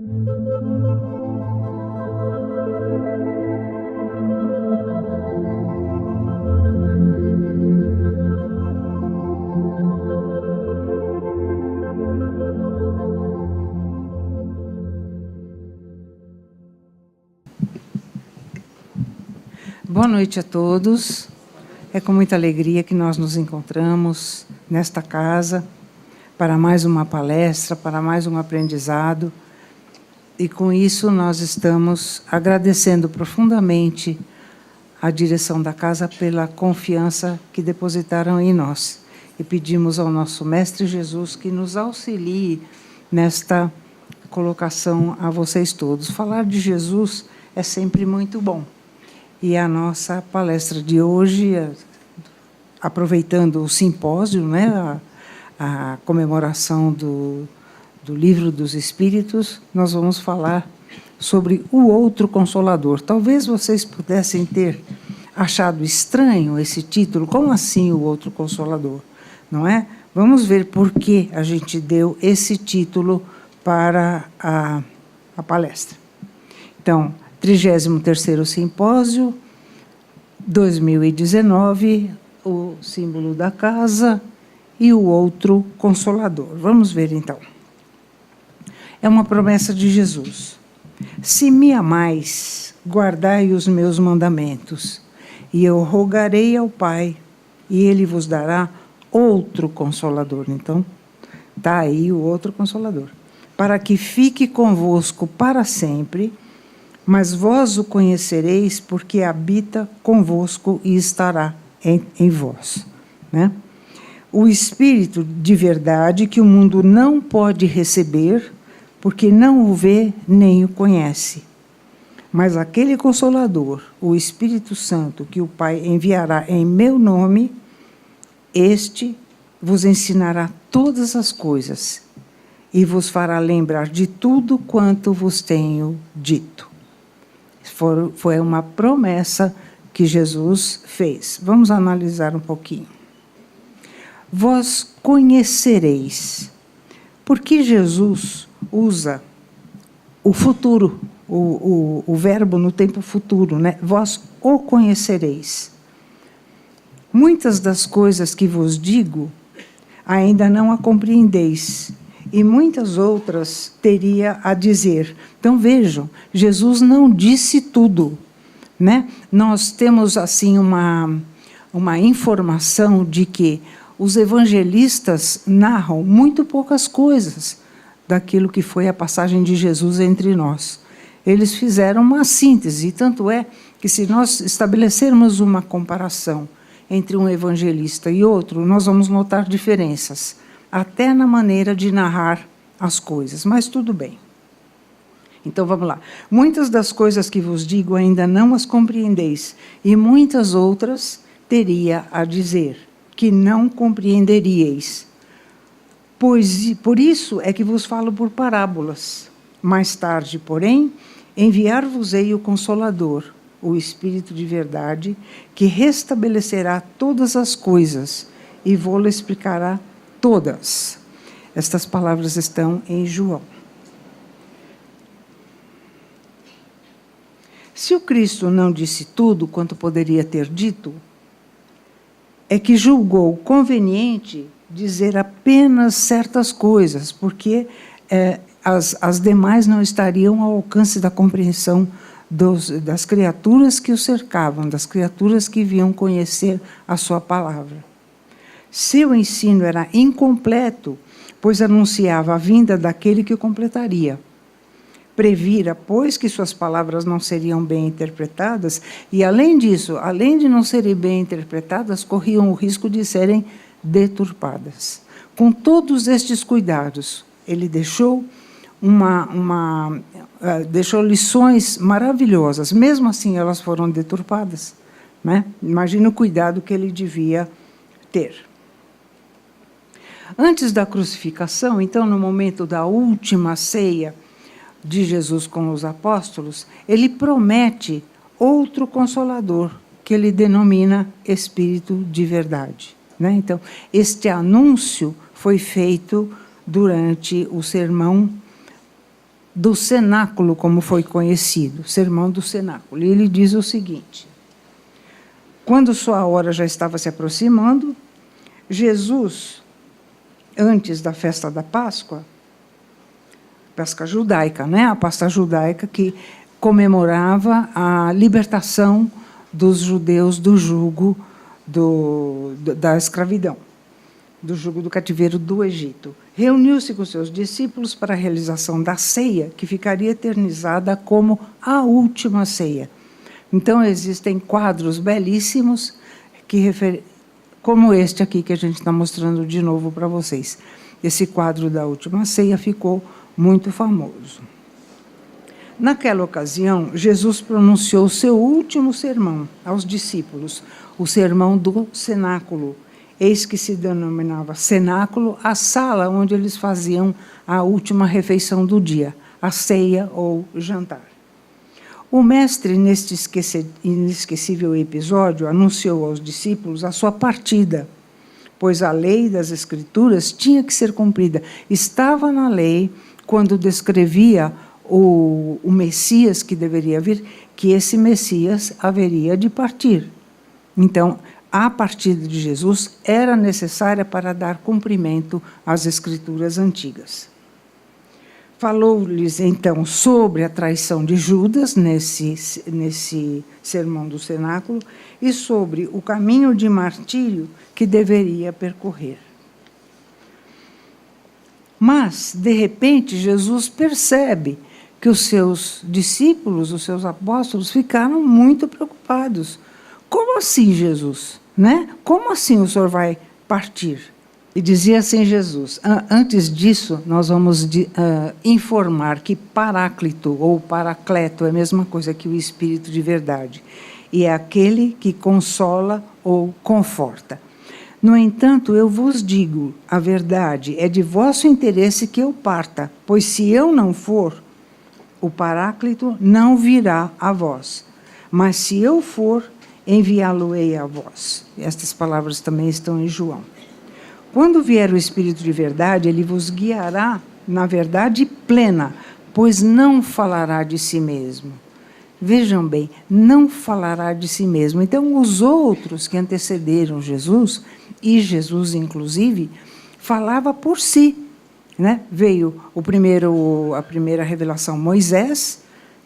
Boa noite a todos. É com muita alegria que nós nos encontramos nesta casa para mais uma palestra, para mais um aprendizado. E com isso nós estamos agradecendo profundamente a direção da casa pela confiança que depositaram em nós. E pedimos ao nosso Mestre Jesus que nos auxilie nesta colocação a vocês todos. Falar de Jesus é sempre muito bom. E a nossa palestra de hoje, aproveitando o simpósio, né, a comemoração do Livro dos Espíritos, nós vamos falar sobre o outro Consolador. Talvez vocês pudessem ter achado estranho esse título. Como assim o outro Consolador? Não é? Vamos ver por que a gente deu esse título para a palestra. Então, 33º Simpósio, 2019, o símbolo da casa e o outro Consolador. Vamos ver, então. É uma promessa de Jesus. Se me amais, guardai os meus mandamentos, e eu rogarei ao Pai, e Ele vos dará outro Consolador. Então, está aí o outro Consolador. Para que fique convosco para sempre, mas vós o conhecereis, porque habita convosco e estará em vós. Né? O Espírito de verdade que o mundo não pode receber, porque não o vê nem o conhece. Mas aquele Consolador, o Espírito Santo, que o Pai enviará em meu nome, este vos ensinará todas as coisas e vos fará lembrar de tudo quanto vos tenho dito. Foi uma promessa que Jesus fez. Vamos analisar um pouquinho. Vós conhecereis. Por que Jesus usa o futuro, o verbo no tempo futuro, né? Vós o conhecereis. Muitas das coisas que vos digo ainda não a compreendeis, e muitas outras teria a dizer. Então, vejam, Jesus não disse tudo, né? Nós temos, assim, uma informação de que os evangelistas narram muito poucas coisas daquilo que foi a passagem de Jesus entre nós. Eles fizeram uma síntese, tanto é que, se nós estabelecermos uma comparação entre um evangelista e outro, nós vamos notar diferenças, até na maneira de narrar as coisas, mas tudo bem. Então, vamos lá. Muitas das coisas que vos digo ainda não as compreendeis, e muitas outras teria a dizer, que não compreenderíeis. Pois, por isso é que vos falo por parábolas. Mais tarde, porém, enviar-vos-ei o Consolador, o Espírito de verdade, que restabelecerá todas as coisas, e vou-lhe explicará todas. Estas palavras estão em João. Se o Cristo não disse tudo quanto poderia ter dito, é que julgou conveniente dizer apenas certas coisas, porque as demais não estariam ao alcance da compreensão das criaturas que o cercavam, das criaturas que vinham conhecer a sua palavra. Seu ensino era incompleto, pois anunciava a vinda daquele que o completaria. Previra, pois, que suas palavras não seriam bem interpretadas, e, além disso, além de não serem bem interpretadas, corriam o risco de serem deturpadas. Com todos estes cuidados, ele deixou deixou lições maravilhosas. Mesmo assim, elas foram deturpadas, né? Imagina o cuidado que ele devia ter. Antes da crucificação, então, no momento da última ceia de Jesus com os apóstolos, ele promete outro Consolador, que ele denomina Espírito de verdade, né? Então, este anúncio foi feito durante o sermão do cenáculo, como foi conhecido, sermão do cenáculo. E ele diz o seguinte: quando sua hora já estava se aproximando, Jesus, antes da festa da Páscoa, Páscoa judaica, né? A Páscoa judaica que comemorava a libertação dos judeus do jugo da escravidão, do jugo do cativeiro do Egito. Reuniu-se com seus discípulos para a realização da ceia, que ficaria eternizada como a última ceia. Então, existem quadros belíssimos, como este aqui, que a gente está mostrando de novo para vocês. Esse quadro da última ceia ficou muito famoso. Naquela ocasião, Jesus pronunciou o seu último sermão aos discípulos, o sermão do cenáculo. Eis que se denominava cenáculo a sala onde eles faziam a última refeição do dia, a ceia ou jantar. O mestre, neste inesquecível episódio, anunciou aos discípulos a sua partida, pois a lei das Escrituras tinha que ser cumprida. Estava na lei, quando descrevia o Messias que deveria vir, que esse Messias haveria de partir. Então, a partida de Jesus era necessária para dar cumprimento às Escrituras antigas. Falou-lhes, então, sobre a traição de Judas, nesse sermão do cenáculo, e sobre o caminho de martírio que deveria percorrer. Mas, de repente, Jesus percebe que os seus discípulos, os seus apóstolos, ficaram muito preocupados. Como assim, Jesus? Né? Como assim o senhor vai partir? E dizia assim Jesus: antes disso, nós vamos informar que Paráclito ou Paracleto é a mesma coisa que o Espírito de verdade, e é aquele que consola ou conforta. No entanto, eu vos digo, a verdade é de vosso interesse que eu parta, pois se eu não for, o Paráclito não virá a vós. Mas se eu for, enviá-lo-ei a vós. Estas palavras também estão em João. Quando vier o Espírito de verdade, ele vos guiará na verdade plena, pois não falará de si mesmo. Vejam bem, não falará de si mesmo. Então, os outros que antecederam Jesus, e Jesus inclusive, falava por si. Né? Veio a primeira revelação, Moisés,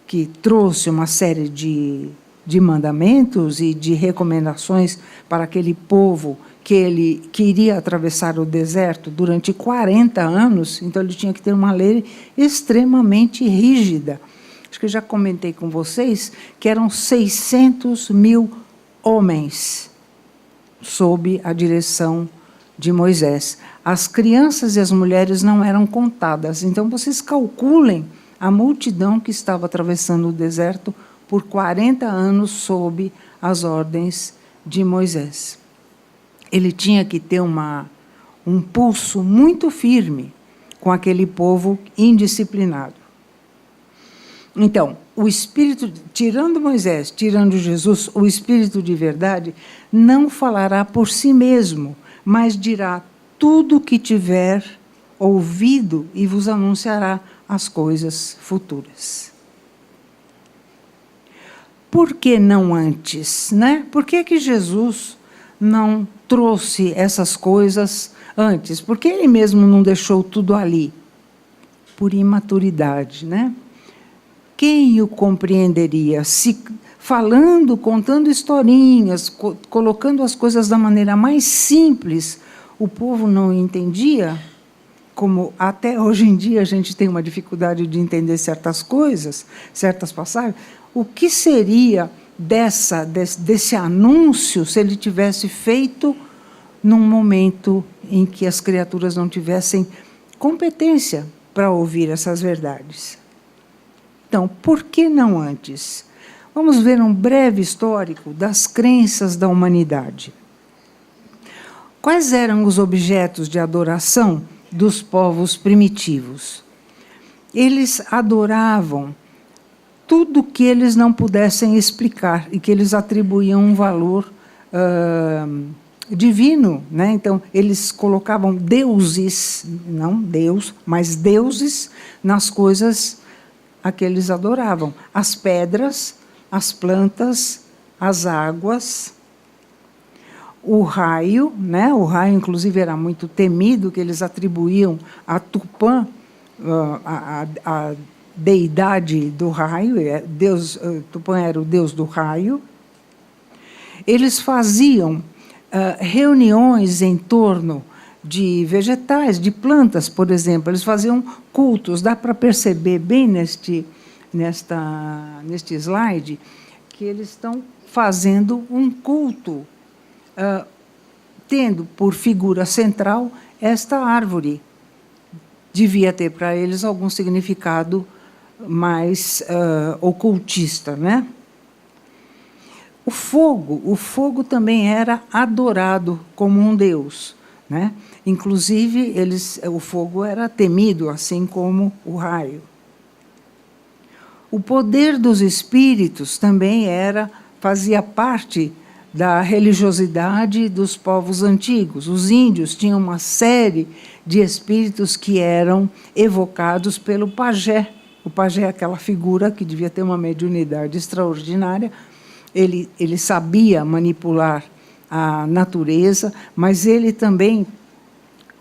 que trouxe uma série de mandamentos e de recomendações para aquele povo que ele queria atravessar o deserto durante 40 anos, então ele tinha que ter uma lei extremamente rígida. Acho que eu já comentei com vocês que eram 600.000 homens sob a direção de Moisés. As crianças e as mulheres não eram contadas. Então, vocês calculem a multidão que estava atravessando o deserto por 40 anos sob as ordens de Moisés. Ele tinha que ter um pulso muito firme com aquele povo indisciplinado. Então, o Espírito, tirando Moisés, tirando Jesus, o Espírito de verdade não falará por si mesmo, mas dirá tudo o que tiver ouvido e vos anunciará as coisas futuras. Por que não antes? Né? Por que Jesus não trouxe essas coisas antes? Por que ele mesmo não deixou tudo ali? Por imaturidade, né? Quem o compreenderia? Se falando, contando historinhas, colocando as coisas da maneira mais simples, o povo não entendia, como até hoje em dia a gente tem uma dificuldade de entender certas coisas, certas passagens. O que seria desse anúncio se ele tivesse feito num momento em que as criaturas não tivessem competência para ouvir essas verdades? Então, por que não antes? Vamos ver um breve histórico das crenças da humanidade. Quais eram os objetos de adoração dos povos primitivos? Eles adoravam tudo que eles não pudessem explicar e que eles atribuíam um valor divino, né? Então, eles colocavam deuses, não Deus, mas deuses nas coisas a que eles adoravam: as pedras, as plantas, as águas, o raio, né? O raio, inclusive, era muito temido, que eles atribuíam a Tupã, a deidade do raio. Tupã era o deus do raio. Eles faziam reuniões em torno de vegetais, de plantas, por exemplo. Eles faziam cultos. Dá para perceber bem neste slide que eles estão fazendo um culto, tendo por figura central esta árvore. Devia ter para eles algum significado mais ocultista, né? O fogo também era adorado como um deus, né? Inclusive, o fogo era temido, assim como o raio. O poder dos espíritos também fazia parte da religiosidade dos povos antigos. Os índios tinham uma série de espíritos que eram evocados pelo pajé. O pajé é aquela figura que devia ter uma mediunidade extraordinária. Ele sabia manipular a natureza, mas ele também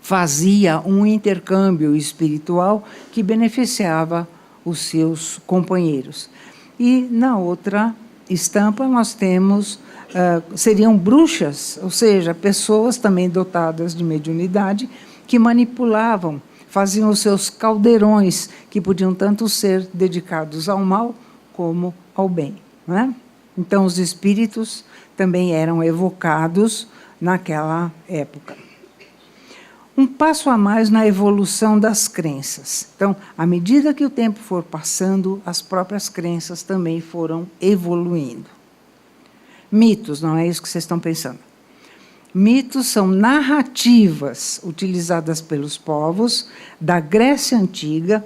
fazia um intercâmbio espiritual que beneficiava os seus companheiros. E, na outra estampa, nós temos, seriam bruxas, ou seja, pessoas também dotadas de mediunidade, que manipulavam, faziam os seus caldeirões, que podiam tanto ser dedicados ao mal como ao bem, não é? Então, os espíritos também eram evocados naquela época. Um passo a mais na evolução das crenças. Então, à medida que o tempo for passando, as próprias crenças também foram evoluindo. Mitos, não é isso que vocês estão pensando. Mitos são narrativas utilizadas pelos povos da Grécia Antiga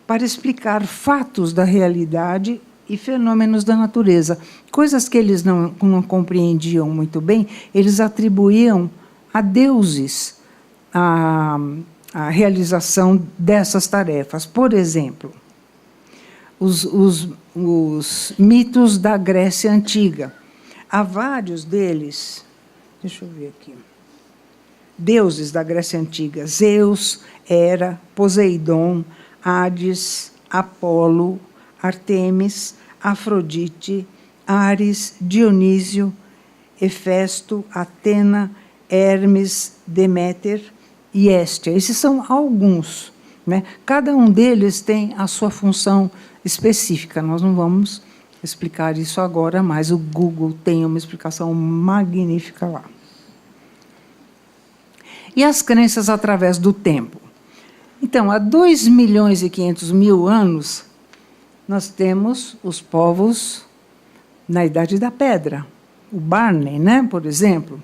para explicar fatos da realidade e fenômenos da natureza. Coisas que eles não compreendiam muito bem, eles atribuíam a deuses a realização dessas tarefas. Por exemplo, os mitos da Grécia Antiga. Há vários deles, deixa eu ver aqui, deuses da Grécia Antiga: Zeus, Hera, Poseidon, Hades, Apolo, Artemis, Afrodite, Ares, Dionísio, Hefesto, Atena, Hermes, Deméter e Héstia. Esses são alguns, né? Cada um deles tem a sua função específica. Nós não vamos explicar isso agora, mas o Google tem uma explicação magnífica lá. E as crenças através do tempo. Então, há 2.500.000 anos, nós temos os povos na Idade da Pedra. O Barney, né, por exemplo.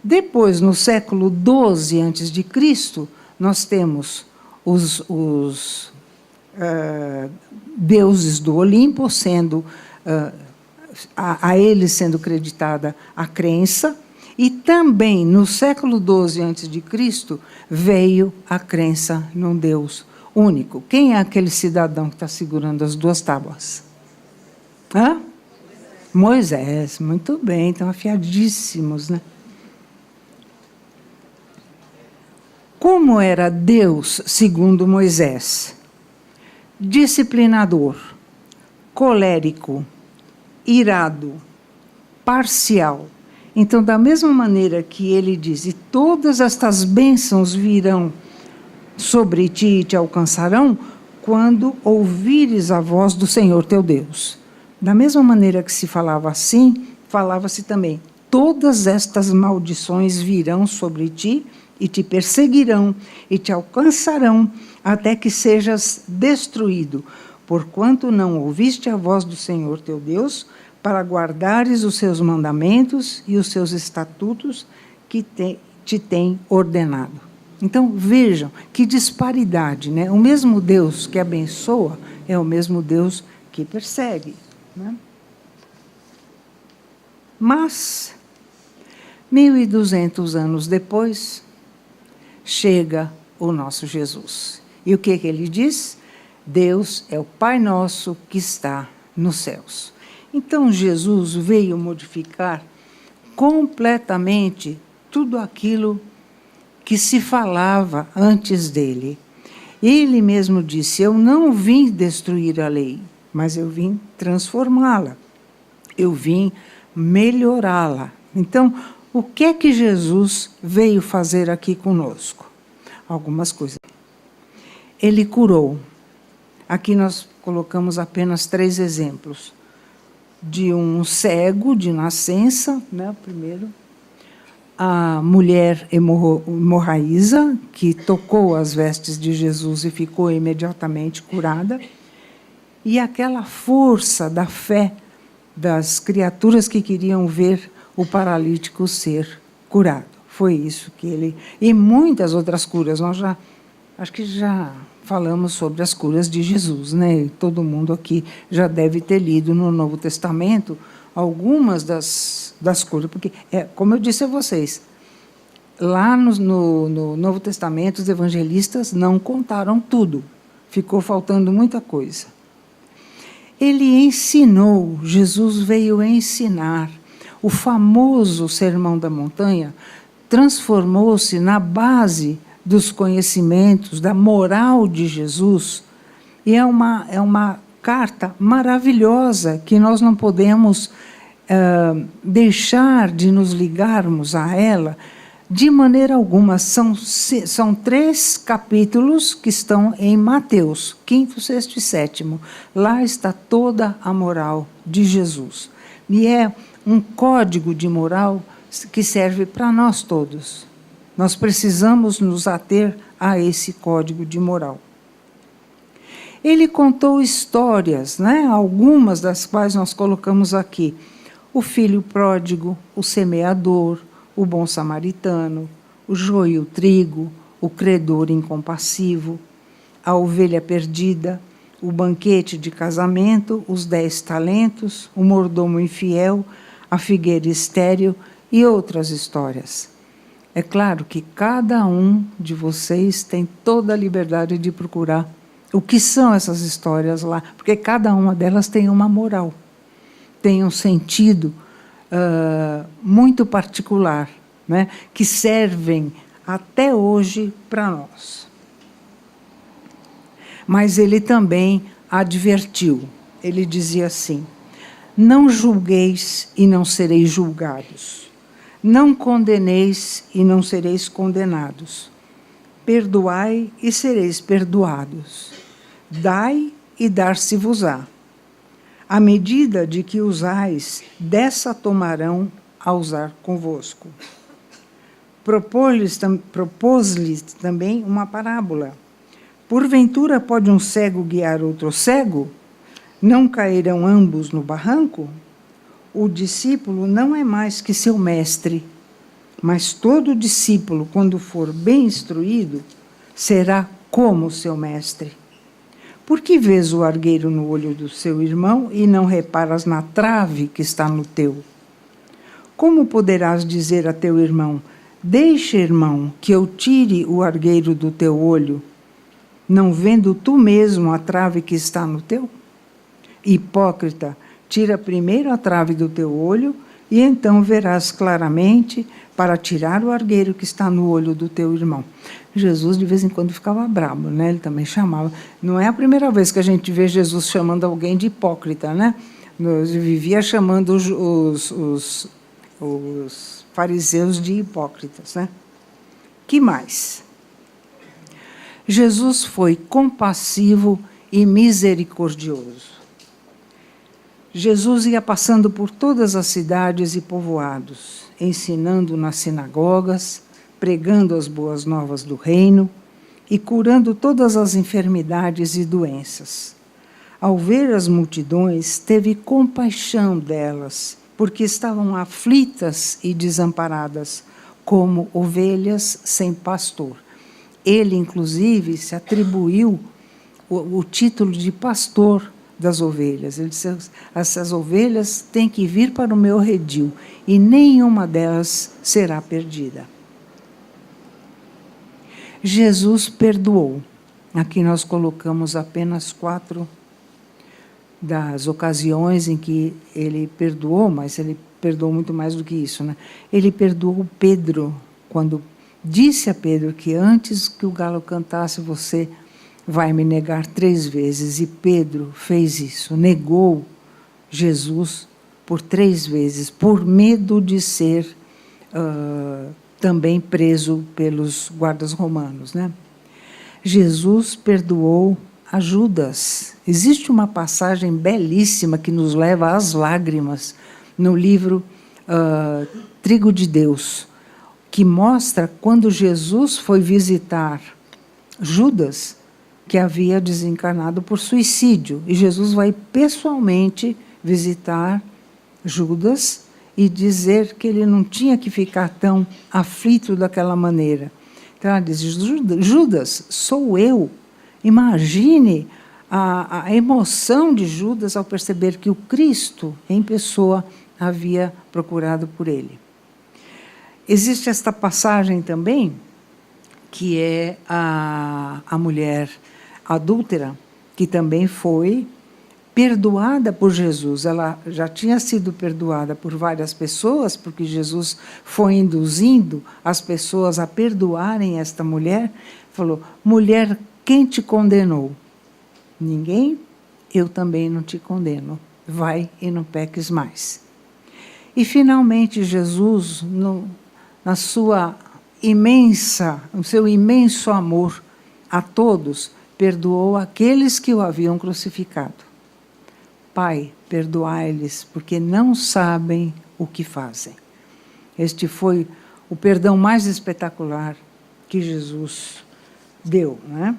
Depois, no século XII a.C., nós temos os deuses do Olimpo, sendo a eles sendo creditada a crença, e também no século XII a.C. veio a crença num Deus único. Quem é aquele cidadão que está segurando as duas tábuas? Hã? Moisés, muito bem, estão afiadíssimos, né? Como era Deus, segundo Moisés? Disciplinador, colérico, irado, parcial. Então, da mesma maneira que ele diz: e todas estas bênçãos virão sobre ti e te alcançarão, quando ouvires a voz do Senhor teu Deus. Da mesma maneira que se falava assim, falava-se também: todas estas maldições virão sobre ti e te perseguirão e te alcançarão até que sejas destruído, porquanto não ouviste a voz do Senhor teu Deus, para guardares os seus mandamentos e os seus estatutos que te tem ordenado. Então, vejam que disparidade, né? O mesmo Deus que abençoa é o mesmo Deus que persegue, né? Mas, 1.200 anos depois, chega o nosso Jesus. E o que ele diz? Deus é o Pai nosso que está nos céus. Então, Jesus veio modificar completamente tudo aquilo que se falava antes dele. Ele mesmo disse: eu não vim destruir a lei, mas eu vim transformá-la. Eu vim melhorá-la. Então, o que é que Jesus veio fazer aqui conosco? Algumas coisas. Ele curou. Aqui nós colocamos apenas 3 exemplos. De um cego de nascença, né, o primeiro. A mulher hemorraísa, que tocou as vestes de Jesus e ficou imediatamente curada. E aquela força da fé das criaturas que queriam ver o paralítico ser curado. Foi isso que ele... E muitas outras curas. Nós acho que já falamos sobre as curas de Jesus, né? Todo mundo aqui já deve ter lido no Novo Testamento algumas das curas, porque, como eu disse a vocês, lá no Novo Testamento os evangelistas não contaram tudo, ficou faltando muita coisa. Ele ensinou, Jesus veio ensinar. O famoso Sermão da Montanha transformou-se na base dos conhecimentos, da moral de Jesus, e é uma carta maravilhosa que nós não podemos deixar de nos ligarmos a ela de maneira alguma. São 3 capítulos que estão em Mateus, 5º, 6º e 7º. Lá está toda a moral de Jesus. E é um código de moral que serve para nós todos. Nós precisamos nos ater a esse código de moral. Ele contou histórias, né? Algumas das quais nós colocamos aqui. O filho pródigo, o semeador, o bom samaritano, o joio e o trigo, o credor incompassivo, a ovelha perdida, o banquete de casamento, os 10 talentos, o mordomo infiel, a figueira estéril e outras histórias. É claro que cada um de vocês tem toda a liberdade de procurar o que são essas histórias lá, porque cada uma delas tem uma moral, tem um sentido muito particular, né, que servem até hoje para nós. Mas ele também advertiu, ele dizia assim: não julgueis e não sereis julgados. Não condeneis e não sereis condenados. Perdoai e sereis perdoados. Dai e dar-se-vos-á. A medida de que usais, dessa tomarão a usar convosco. Propôs-lhes também uma parábola. Porventura pode um cego guiar outro cego? Não cairão ambos no barranco? O discípulo não é mais que seu mestre, mas todo discípulo, quando for bem instruído, será como seu mestre. Por que vês o argueiro no olho do seu irmão e não reparas na trave que está no teu? Como poderás dizer a teu irmão: deixa, irmão, que eu tire o argueiro do teu olho, não vendo tu mesmo a trave que está no teu? Hipócrita, tira primeiro a trave do teu olho, e então verás claramente para tirar o argueiro que está no olho do teu irmão. Jesus, de vez em quando, ficava bravo, né? Ele também chamava. Não é a primeira vez que a gente vê Jesus chamando alguém de hipócrita, né? Ele vivia chamando os fariseus de hipócritas, né? Que mais? Jesus foi compassivo e misericordioso. Jesus ia passando por todas as cidades e povoados, ensinando nas sinagogas, pregando as boas novas do reino e curando todas as enfermidades e doenças. Ao ver as multidões, teve compaixão delas, porque estavam aflitas e desamparadas, como ovelhas sem pastor. Ele, inclusive, se atribuiu o título de pastor das ovelhas. Ele disse: essas ovelhas têm que vir para o meu redil, e nenhuma delas será perdida. Jesus perdoou. Aqui nós colocamos apenas 4 das ocasiões em que ele perdoou, mas ele perdoou muito mais do que isso, né? Ele perdoou Pedro, quando disse a Pedro que antes que o galo cantasse, você vai me negar 3 vezes. E Pedro fez isso, negou Jesus por 3 vezes, por medo de ser também preso pelos guardas romanos, né? Jesus perdoou a Judas. Existe uma passagem belíssima que nos leva às lágrimas no livro Trigo de Deus, que mostra quando Jesus foi visitar Judas, que havia desencarnado por suicídio. E Jesus vai pessoalmente visitar Judas e dizer que ele não tinha que ficar tão aflito daquela maneira. Então, ela diz, Judas, sou eu. Imagine a emoção de Judas ao perceber que o Cristo, em pessoa, havia procurado por ele. Existe esta passagem também, que é a mulher adúltera, que também foi perdoada por Jesus. Ela já tinha sido perdoada por várias pessoas, porque Jesus foi induzindo as pessoas a perdoarem esta mulher. Falou, mulher, quem te condenou? Ninguém? Eu também não te condeno. Vai e não peques mais. E, finalmente, Jesus, no seu imenso amor a todos, perdoou aqueles que o haviam crucificado. Pai, perdoai-lhes, porque não sabem o que fazem. Este foi o perdão mais espetacular que Jesus deu, né?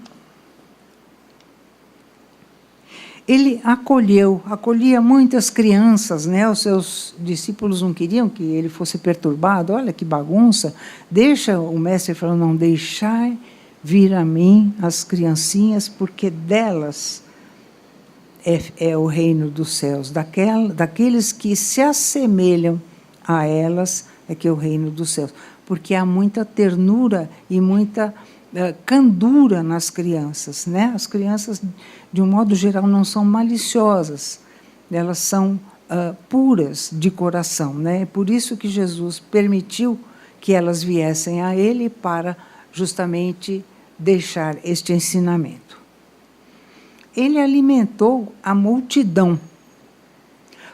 Ele acolhia muitas crianças, né? Os seus discípulos não queriam que ele fosse perturbado. Olha que bagunça. Deixa, o mestre falou, não, deixai vir a mim as criancinhas, porque delas é o reino dos céus. Daqueles que se assemelham a elas é que é o reino dos céus. Porque há muita ternura e muita candura nas crianças, né? As crianças, de um modo geral, não são maliciosas, elas são puras de coração, né? É por isso que Jesus permitiu que elas viessem a ele para justamente deixar este ensinamento. Ele alimentou a multidão.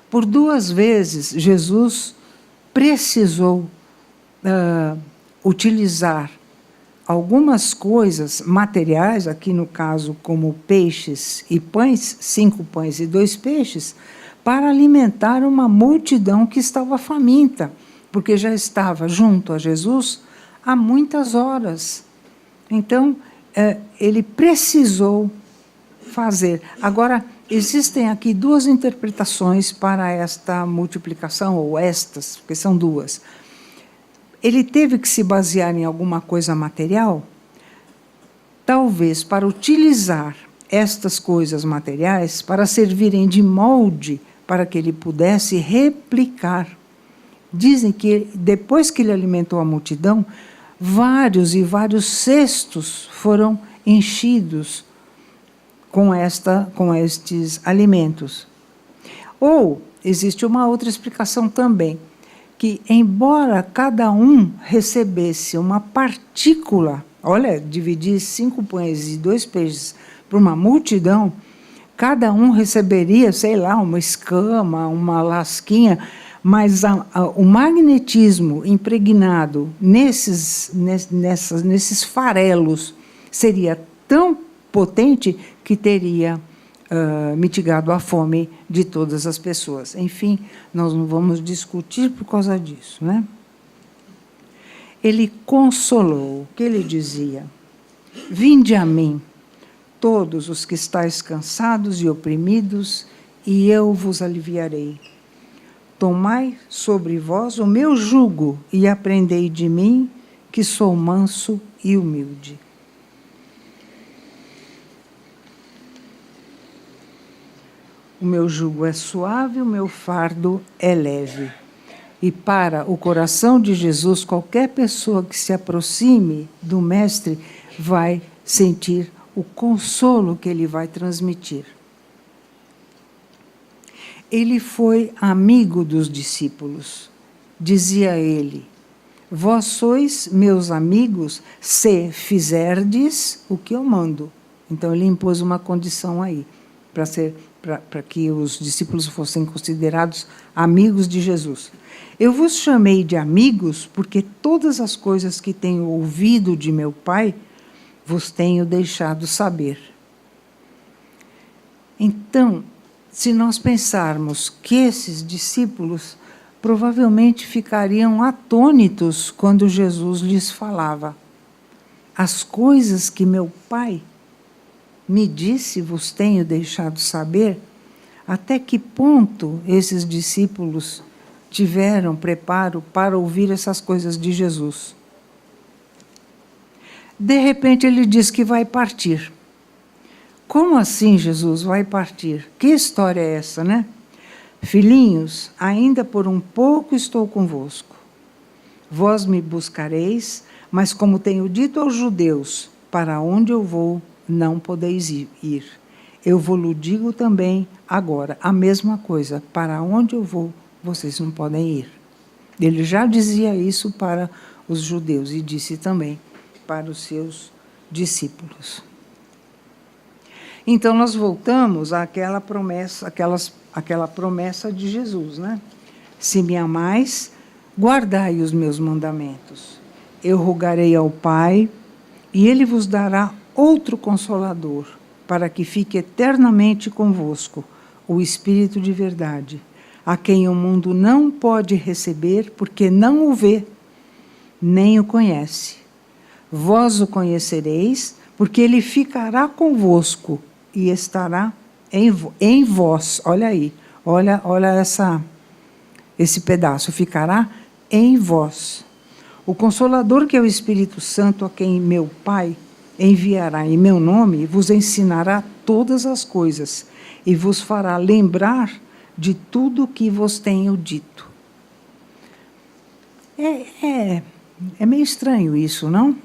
Por 2 vezes, Jesus precisou utilizar algumas coisas materiais, aqui no caso como peixes e pães, 5 pães e 2 peixes, para alimentar uma multidão que estava faminta, porque já estava junto a Jesus há muitas horas. Então, ele precisou fazer. Agora, existem aqui 2 interpretações para esta multiplicação, ou estas, porque são 2. Ele teve que se basear em alguma coisa material, talvez para utilizar estas coisas materiais para servirem de molde para que ele pudesse replicar. Dizem que depois que ele alimentou a multidão, vários e vários cestos foram enchidos com estes alimentos. Ou existe uma outra explicação também, que, embora cada um recebesse uma partícula, olha, dividir 5 pães e 2 peixes para uma multidão, cada um receberia, sei lá, uma escama, uma lasquinha, mas o magnetismo impregnado nesses farelos seria tão potente que teria mitigado a fome de todas as pessoas. Enfim, nós não vamos discutir por causa disso, né? Ele consolou. O que ele dizia? Vinde a mim, todos os que estáis cansados e oprimidos, e eu vos aliviarei. Tomai sobre vós o meu jugo e aprendei de mim, que sou manso e humilde. O meu jugo é suave, o meu fardo é leve. E para o coração de Jesus, qualquer pessoa que se aproxime do Mestre vai sentir o consolo que ele vai transmitir. Ele foi amigo dos discípulos. Dizia ele: vós sois meus amigos se fizerdes o que eu mando. Então ele impôs uma condição aí, para que os discípulos fossem considerados amigos de Jesus. Eu vos chamei de amigos porque todas as coisas que tenho ouvido de meu Pai vos tenho deixado saber. Então, se nós pensarmos que esses discípulos provavelmente ficariam atônitos quando Jesus lhes falava: as coisas que meu Pai me disse vos tenho deixado saber. Até que ponto esses discípulos tiveram preparo para ouvir essas coisas de Jesus? De repente ele diz que vai partir. Como assim, Jesus vai partir? Que história é essa, né? Filhinhos, ainda por um pouco estou convosco. Vós me buscareis, mas como tenho dito aos judeus, para onde eu vou, não podeis ir. Eu vou-lo digo também agora, a mesma coisa, para onde eu vou, vocês não podem ir. Ele já dizia isso para os judeus e disse também para os seus discípulos. Então nós voltamos àquela promessa, aquela promessa de Jesus, né? Se me amais, guardai os meus mandamentos. Eu rogarei ao Pai, e ele vos dará outro Consolador, para que fique eternamente convosco, o Espírito de verdade, a quem o mundo não pode receber, porque não o vê, nem o conhece. Vós o conhecereis, porque ele ficará convosco e estará em vós. Olha aí, olha esse pedaço, ficará em vós. O Consolador, que é o Espírito Santo, a quem meu Pai enviará em meu nome, vos ensinará todas as coisas e vos fará lembrar de tudo o que vos tenho dito. É meio estranho isso, não?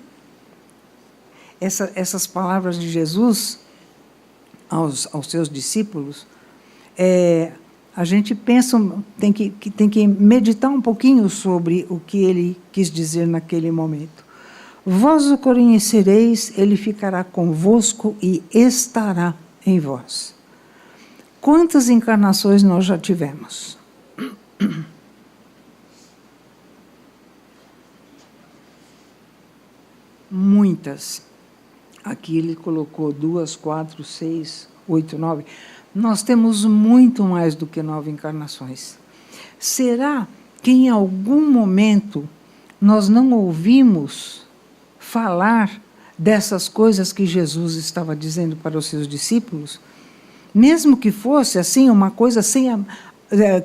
Essas palavras de Jesus aos seus discípulos, a gente pensa, tem que meditar um pouquinho sobre o que ele quis dizer naquele momento. Vós o conhecereis, ele ficará convosco e estará em vós. Quantas encarnações nós já tivemos? Muitas. Aqui ele colocou 2, 4, 6, 8, 9. Nós temos muito mais do que 9 encarnações. Será que em algum momento nós não ouvimos falar dessas coisas que Jesus estava dizendo para os seus discípulos? Mesmo que fosse assim, uma coisa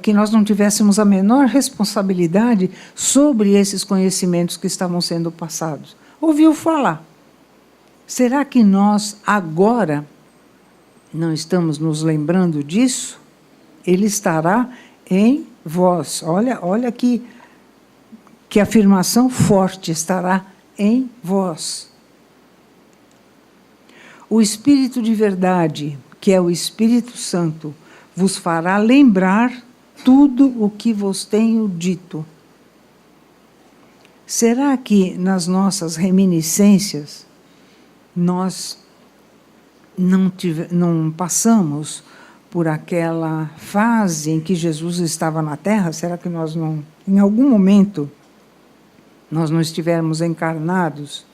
que nós não tivéssemos a menor responsabilidade sobre esses conhecimentos que estavam sendo passados. Ouviu falar. Será que nós, agora, não estamos nos lembrando disso? Ele estará em vós. Olha que afirmação forte, estará em vós. O Espírito de verdade, que é o Espírito Santo, vos fará lembrar tudo o que vos tenho dito. Será que nas nossas reminiscências nós não passamos por aquela fase em que Jesus estava na Terra? Será que nós não, em algum momento, nós não estivermos encarnados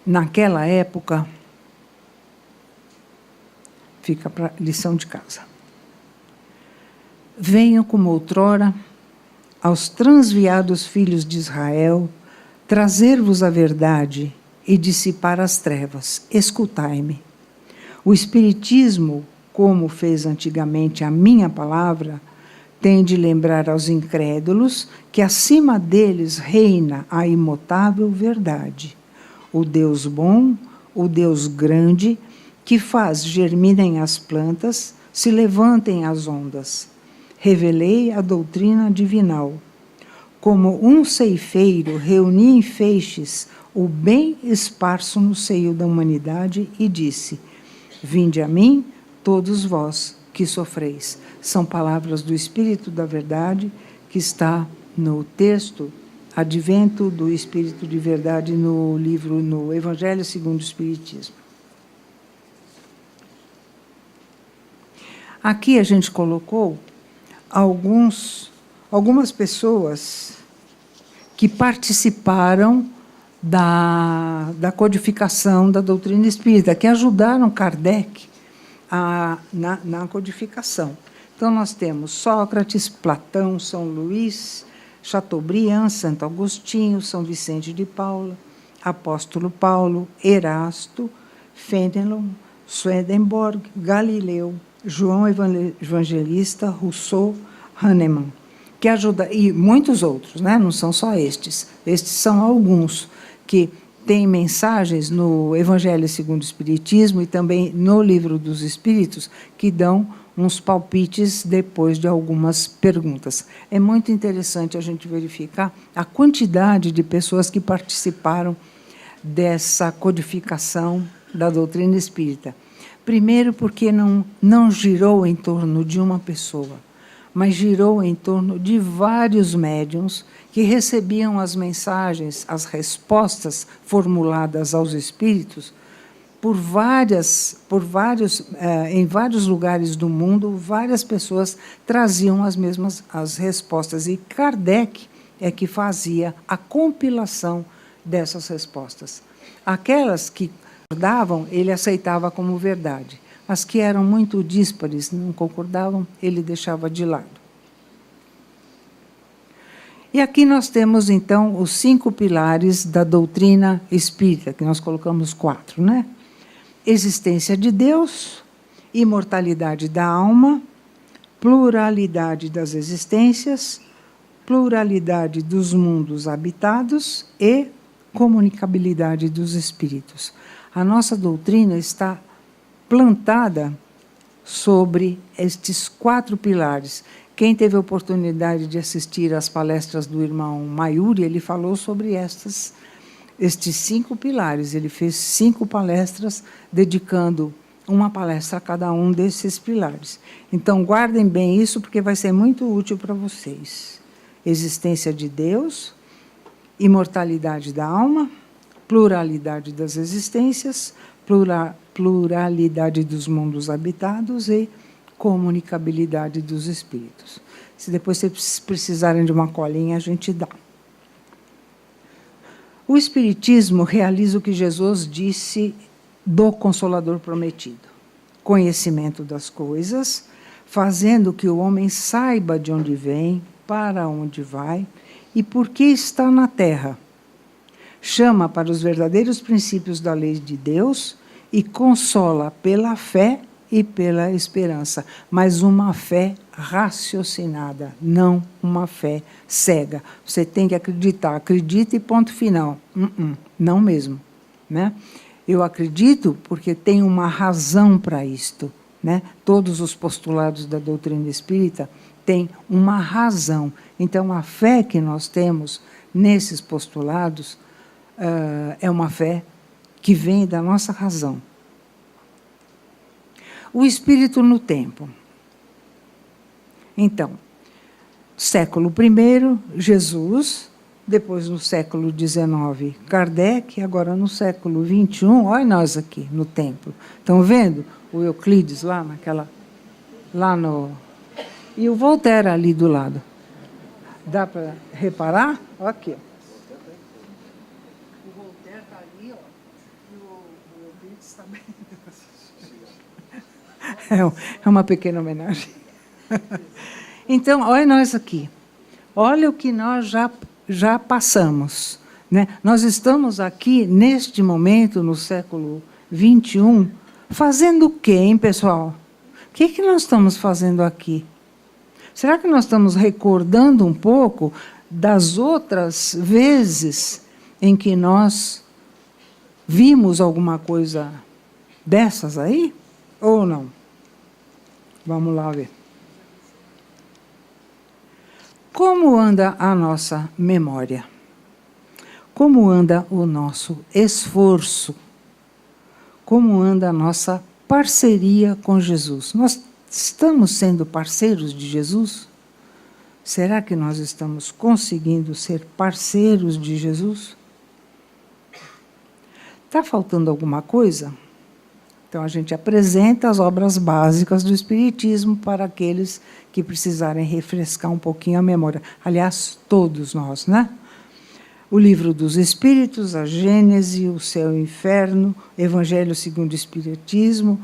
naquela época? Fica para lição de casa. Venham como outrora aos transviados filhos de Israel, trazer-vos a verdade e dissipar as trevas. Escutai-me. O Espiritismo, como fez antigamente a minha palavra, tem de lembrar aos incrédulos que acima deles reina a imutável verdade, o Deus bom, o Deus grande, que faz germinem as plantas, se levantem as ondas. Revelei a doutrina divinal. como um ceifeiro reunia em feixes o bem esparso no seio da humanidade e disse: vinde a mim, todos vós que sofreis. São palavras do Espírito da Verdade, que está no texto Advento do Espírito de Verdade, no livro, no Evangelho segundo o Espiritismo. Aqui a gente colocou algumas pessoas que participaram da codificação da doutrina espírita, que ajudaram Kardec na codificação. Então, nós temos Sócrates, Platão, São Luís, Chateaubriand, Santo Agostinho, São Vicente de Paula, Apóstolo Paulo, Erasto, Fénelon, Swedenborg, Galileu, João Evangelista, Rousseau, Hahnemann, que ajuda, e muitos outros, né? Não são só estes. Estes são alguns que têm mensagens no Evangelho segundo o Espiritismo e também no Livro dos Espíritos, que dão uns palpites depois de algumas perguntas. É muito interessante a gente verificar a quantidade de pessoas que participaram dessa codificação da doutrina espírita. Primeiro, porque não girou em torno de uma pessoa, mas girou em torno de vários médiuns que recebiam as mensagens, as respostas formuladas aos espíritos em vários lugares do mundo. Várias pessoas traziam as respostas, e Kardec é que fazia a compilação dessas respostas. Aquelas que concordavam, ele aceitava como verdade. As que eram muito díspares, não concordavam, ele deixava de lado. E aqui nós temos, então, os 5 pilares da doutrina espírita, que nós colocamos 4, né? Existência de Deus, imortalidade da alma, pluralidade das existências, pluralidade dos mundos habitados e comunicabilidade dos espíritos. A nossa doutrina está plantada sobre estes 4 pilares. Quem teve a oportunidade de assistir às palestras do irmão Mayuri, ele falou sobre estes 5 pilares. Ele fez 5 palestras, dedicando uma palestra a cada um desses pilares. Então, guardem bem isso, porque vai ser muito útil para vocês. Existência de Deus, imortalidade da alma, pluralidade das existências, pluralidade dos mundos habitados e comunicabilidade dos espíritos. Se depois vocês precisarem de uma colinha, a gente dá. O Espiritismo realiza o que Jesus disse do Consolador prometido: conhecimento das coisas, fazendo que o homem saiba de onde vem, para onde vai e por que está na terra. Chama para os verdadeiros princípios da lei de Deus e consola pela fé e pela esperança, mas uma fé raciocinada, não uma fé cega. Você tem que acreditar, acredita e ponto final. Não mesmo, né? Eu acredito porque tem uma razão para isto, né? Todos os postulados da doutrina espírita têm uma razão. Então, a fé que nós temos nesses postulados é uma fé que vem da nossa razão. O espírito no tempo. Então, século I, Jesus, depois no século XIX, Kardec, agora no século XXI, olha nós aqui no templo. Estão vendo o Euclides lá no... E o Voltaire ali do lado. Dá para reparar? Olha aqui. O Voltaire está ali, ó, e o Euclides também. É uma pequena homenagem. Então, olha nós aqui. Olha o que nós já passamos, né? Nós estamos aqui, neste momento, no século XXI, fazendo o quê, hein, pessoal? O que nós estamos fazendo aqui? Será que nós estamos recordando um pouco das outras vezes em que nós vimos alguma coisa dessas aí? Ou não? Vamos lá ver. Como anda a nossa memória? Como anda o nosso esforço? Como anda a nossa parceria com Jesus? Nós estamos sendo parceiros de Jesus? Será que nós estamos conseguindo ser parceiros de Jesus? Está faltando alguma coisa? Então, a gente apresenta as obras básicas do Espiritismo para aqueles que precisarem refrescar um pouquinho a memória. Aliás, todos nós, né? O Livro dos Espíritos, a Gênese, o Céu e o Inferno, Evangelho segundo o Espiritismo,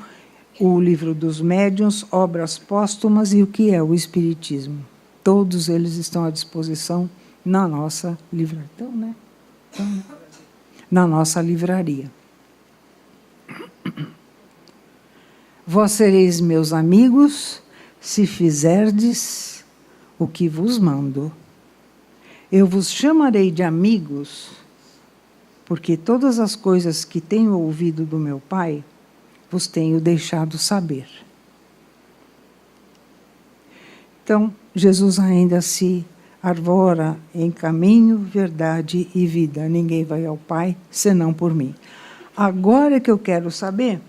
o Livro dos Médiuns, Obras Póstumas e o que é o Espiritismo. Todos eles estão à disposição na nossa livraria. Então, né? Na nossa livraria. Vós sereis meus amigos, se fizerdes o que vos mando. Eu vos chamarei de amigos, porque todas as coisas que tenho ouvido do meu Pai, vos tenho deixado saber. Então, Jesus ainda se arvora em caminho, verdade e vida. Ninguém vai ao Pai senão por mim. Agora que eu quero saber,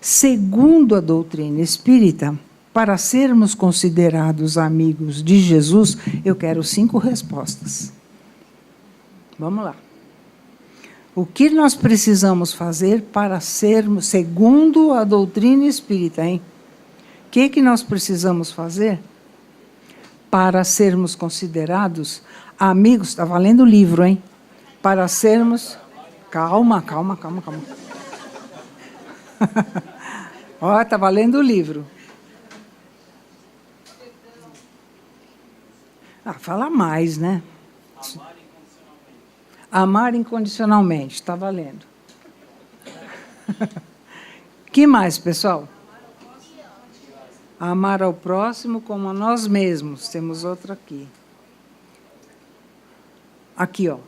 segundo a doutrina espírita, para sermos considerados amigos de Jesus, eu quero 5 respostas. Vamos lá. O que nós precisamos fazer para sermos, segundo a doutrina espírita, hein? O que nós precisamos fazer para sermos considerados amigos? Está valendo o livro, hein? Para sermos... Calma. Ó, está valendo o livro. Fala mais, né? Amar incondicionalmente, está valendo. Que mais, pessoal? Amar ao próximo como a nós mesmos. Temos outra aqui. Aqui, ó.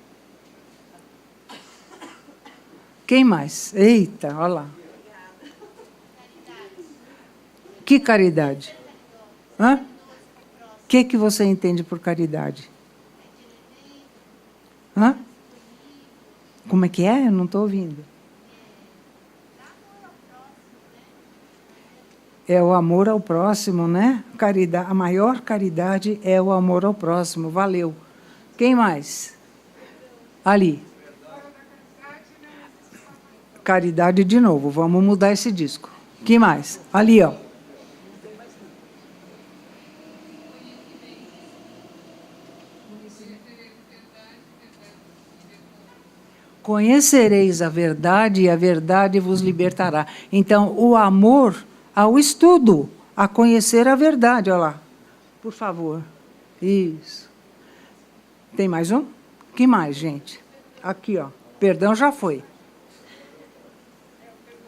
Quem mais? Eita, olha lá. Que caridade? Hã? O que você entende por caridade? Hã? Como é que é? Eu não estou ouvindo. É o amor ao próximo, né? Caridade, a maior caridade é o amor ao próximo. Valeu. Quem mais? Ali. Caridade de novo. Vamos mudar esse disco. Que mais? Ali, ó. Conhecereis a verdade e a verdade vos libertará. Então, o amor ao estudo, a conhecer a verdade. Olha lá, por favor. Isso. Tem mais um? Que mais, gente? Aqui, ó. Perdão já foi.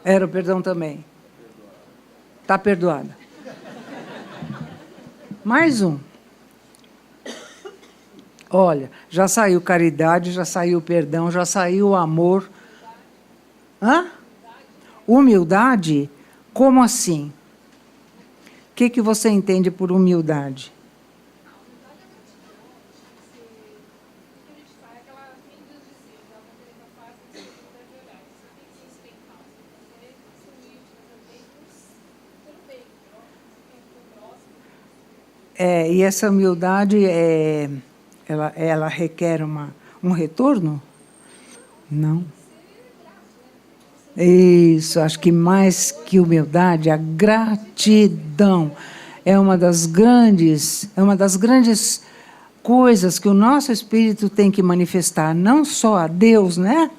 Era o perdão também. Está perdoada. Mais um. Olha, já saiu caridade, já saiu perdão, já saiu amor. Hã? Humildade? Como assim? O que você entende por humildade? E essa humildade, ela requer um retorno? Não. Isso, acho que mais que humildade, a gratidão é uma das grandes coisas que o nosso espírito tem que manifestar, não só a Deus, né?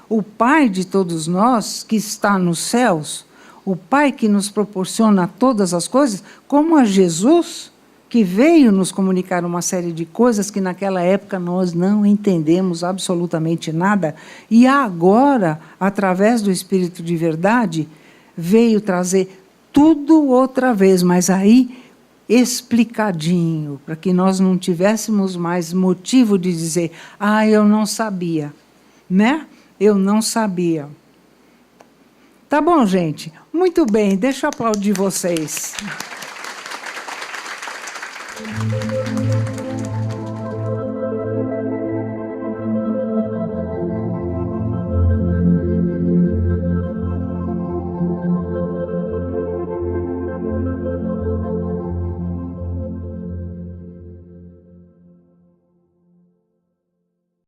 O Pai de todos nós, que está nos céus, o Pai que nos proporciona todas as coisas, como a Jesus, que veio nos comunicar uma série de coisas que naquela época nós não entendemos absolutamente nada, e agora, através do Espírito de Verdade, veio trazer tudo outra vez, mas aí explicadinho, para que nós não tivéssemos mais motivo de dizer, eu não sabia, né? Eu não sabia. Tá bom, gente? Muito bem, deixa eu aplaudir vocês.